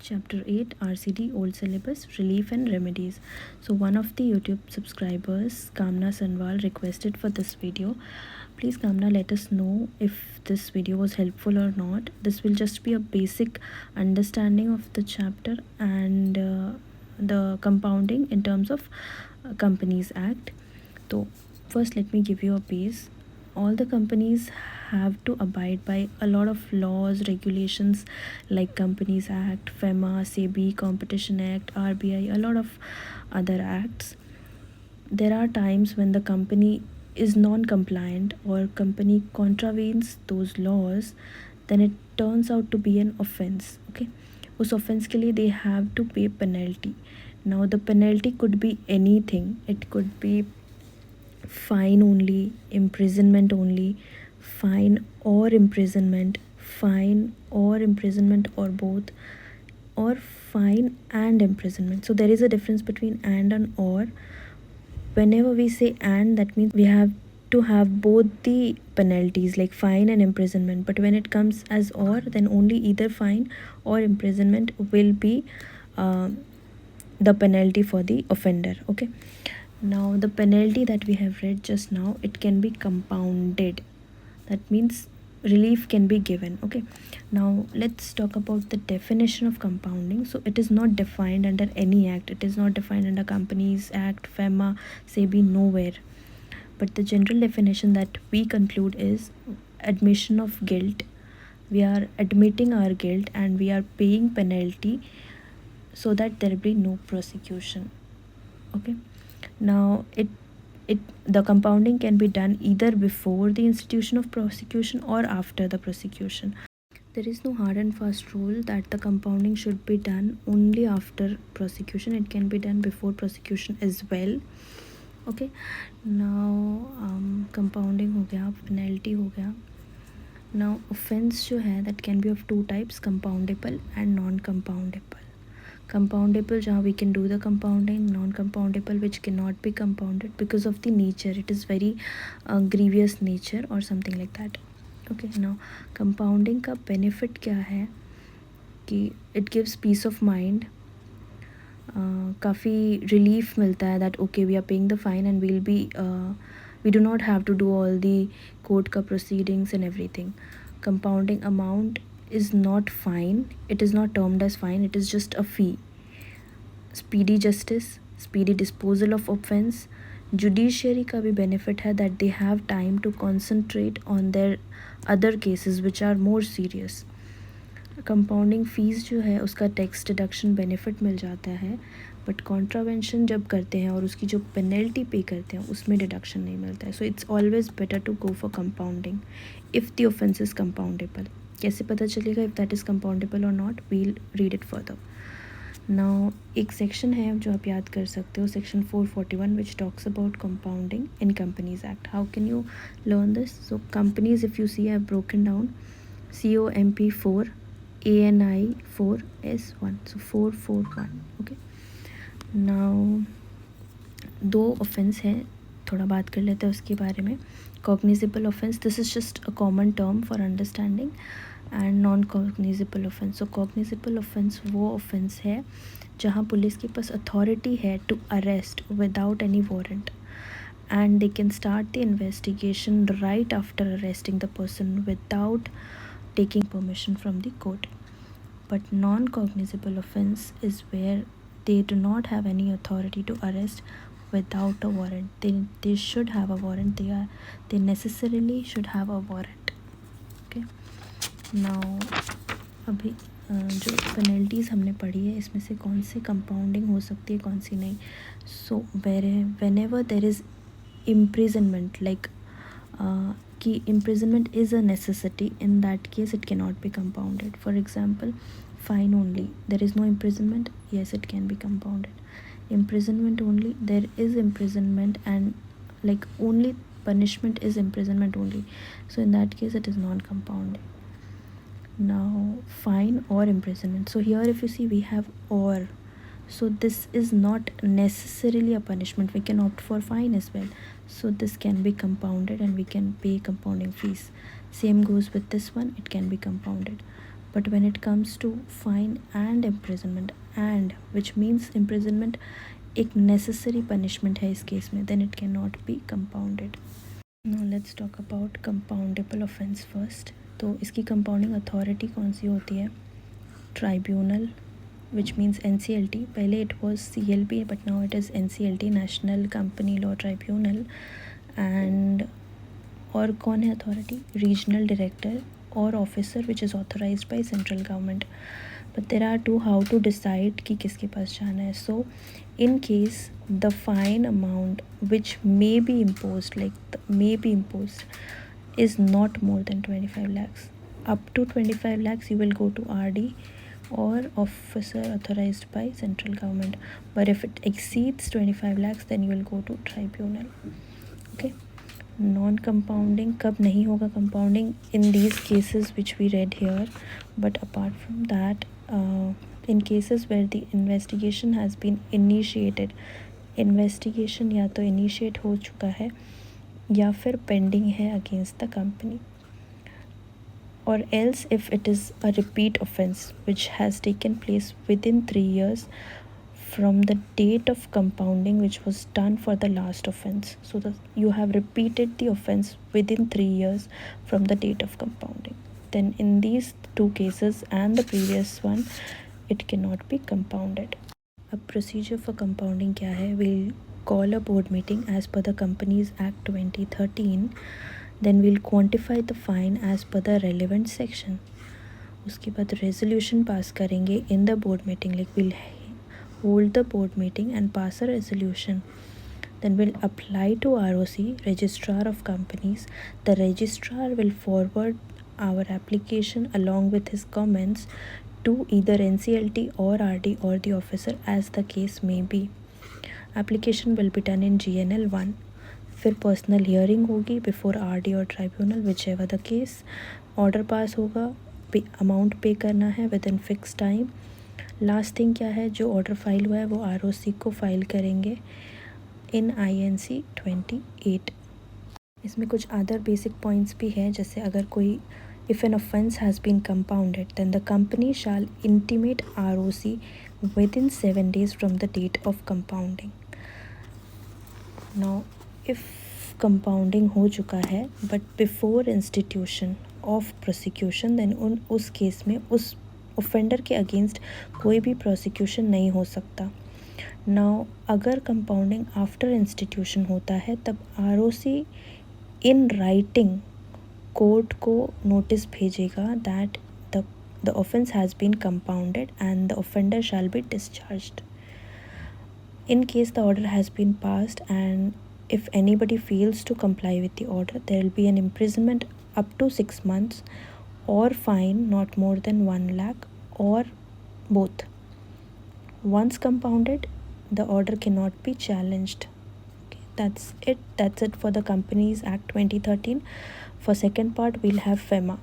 Chapter 8 RCD Old Syllabus Relief and Remedies. So one of the YouTube subscribers, Kamna Sanwal, requested for this video. Please Kamna, let us know if this video was helpful or not. This will just be a basic understanding of the chapter and the compounding in terms of Companies Act. So first let me give you a base. All the companies have to abide by a lot of laws, regulations like Companies Act, FEMA, SEBI, Competition Act, RBI, a lot of other acts. There are times when the company is non-compliant or company contravenes those laws, then it turns out to be an offense. Okay, उस offense के लिए they have to pay penalty. Now the penalty could be anything. It could be fine only, imprisonment only, fine or imprisonment, fine or imprisonment or both, or fine and imprisonment. So there is a difference between and or. Whenever we say and, that means we have to have both the penalties like fine and imprisonment, but when it comes as or, then only either fine or imprisonment will be the penalty for the offender. Okay, now the penalty that we have read just now, it can be compounded. That means relief can be given. Okay, now let's talk about the definition of compounding. So it is not defined under any act. It is not defined under Companies Act, FEMA, SEBI, nowhere. But the general definition that we conclude is admission of guilt. We are admitting our guilt and we are paying penalty so that there will be no prosecution. Okay, now the compounding can be done either before the institution of prosecution or after the prosecution. There is no hard and fast rule that the compounding should be done only after prosecution. It can be done before prosecution as well. Okay, now compounding हो गया, penalty हो गया. Now offense जो है that can be of two types, compoundable and non-compoundable. Compoundable जहाँ we can do the compounding, non-compoundable which cannot be compounded because of the nature. It is very grievous nature or something like that. Okay, now compounding का benefit क्या है कि it gives peace of mind. काफ़ी relief मिलता है that okay, we are paying the fine and we do not have to do all the court का proceedings and everything. Compounding amount is not fine. It is not termed as fine. It is just a fee. Speedy justice, speedy disposal of offense. Judiciary का भी benefit है that they have time to concentrate on their other cases which are more serious. Compounding fees जो है उसका tax deduction benefit मिल जाता है, but contravention जब करते हैं और उसकी जो पेनल्टी पे करते हैं उसमें डिडक्शन नहीं मिलता है. So it's always better to go for compounding if the offence is compoundable. कैसे पता चलेगा इफ़ दैट इज़ कंपाउंडेबल और not? We'll read it further. Now एक सेक्शन है जो आप याद कर सकते हो, section 441 which talks about compounding in companies act. How can you learn this? So companies, if you see, I have broken down COMP 4, ANI 4, S1. So 441. Okay, now दो offence है, थोड़ा बात कर लेते हैं उसके बारे में. Cognizable offence, this is just a common term for understanding, and non cognizable offence. So cognizable offence वो ऑफेंस है जहाँ पुलिस के पास अथॉरिटी है to arrest without any warrant, and they can start the investigation right after arresting the person without taking permission from the court. But non-cognizable offense is where they do not have any authority to arrest without a warrant. They should have a warrant. They necessarily should have a warrant. Okay, now अभी जो penalties हमने पढ़ी है इसमें से कौन सी compounding हो सकती है, कौन सी नहीं. सो whenever there is imprisonment, like कि imprisonment is a necessity, in that case it cannot be compounded. For example, fine only, there is no imprisonment, yes, it can be compounded. Imprisonment only, there is imprisonment, and like only punishment is imprisonment only, so in that case it is not compounded. Now fine or imprisonment, so here if you see we have or, so this is not necessarily a punishment. We can opt for fine as well, so this can be compounded and we can pay compounding fees. Same goes with this one, it can be compounded. But when it comes to fine and imprisonment, and which means imprisonment एक necessary punishment है इस case में, then it cannot be compounded. Now let's talk about compoundable offense first. तो इसकी compounding authority कौन सी होती है? Tribunal, which means NCLT. पहले it was CLB, but now it is NCLT, National Company Law Tribunal. And और कौन है authority? Regional Director or officer which is authorized by central government. But there are two how to decide कि किसके पास जाना है. So in case the fine amount which may be imposed, is not more than 25 lakhs. Up to 25 lakhs you will go to RD or officer authorized by central government. But if it exceeds 25 lakhs then you will go to tribunal. Okay. Non-compounding कब नहीं होगा compounding? In these cases which we read here. But apart from that, in cases where the investigation has been initiated, investigation या तो initiate हो चुका है या फिर pending है against the company, or else if it is a repeat offense which has taken place within 3 years from the date of compounding which was done for the last offense. So you have repeated the offense within 3 years from the date of compounding. Then in these two cases and the previous one, it cannot be compounded. A procedure for compounding क्या है? We'll call a board meeting as per the Companies Act 2013. Then we'll quantify the fine as per the relevant section. उसके बाद resolution pass करेंगे in the board meeting. Like we'll hold the board meeting and pass a resolution. Then we'll apply to ROC, Registrar of Companies. The registrar will forward our application along with his comments to either NCLT or RD or the officer as the case may be. Application will be done in GNL 1. फिर personal hearing होगी before RD और tribunal, which ever the case. Order pass होगा, amount पे करना है with in fix time. Last thing क्या है, जो ऑर्डर फाइल हुआ है वो ROC को फाइल करेंगे इन INC 28. इसमें कुछ अदर बेसिक पॉइंट्स भी हैं, जैसे अगर कोई if an offence has been compounded then the company shall intimate ROC within 7 days from the date of compounding. Now if compounding हो चुका है but before institution of prosecution, then उस case में उस ऑफेंडर के अगेंस्ट कोई भी prosecution नहीं हो सकता. नाउ अगर कंपाउंडिंग आफ्टर इंस्टीट्यूशन होता है तब ROC इन राइटिंग कोर्ट को नोटिस भेजेगा that the offence has been compounded and the offender shall be discharged. In case the order has been passed and if anybody fails to comply with the order, there will be an imprisonment up to 6 months or fine not more than 1 lakh or both. Once compounded, the order cannot be challenged. Okay, that's it for the Companies Act 2013. For second part, we'll have FEMA.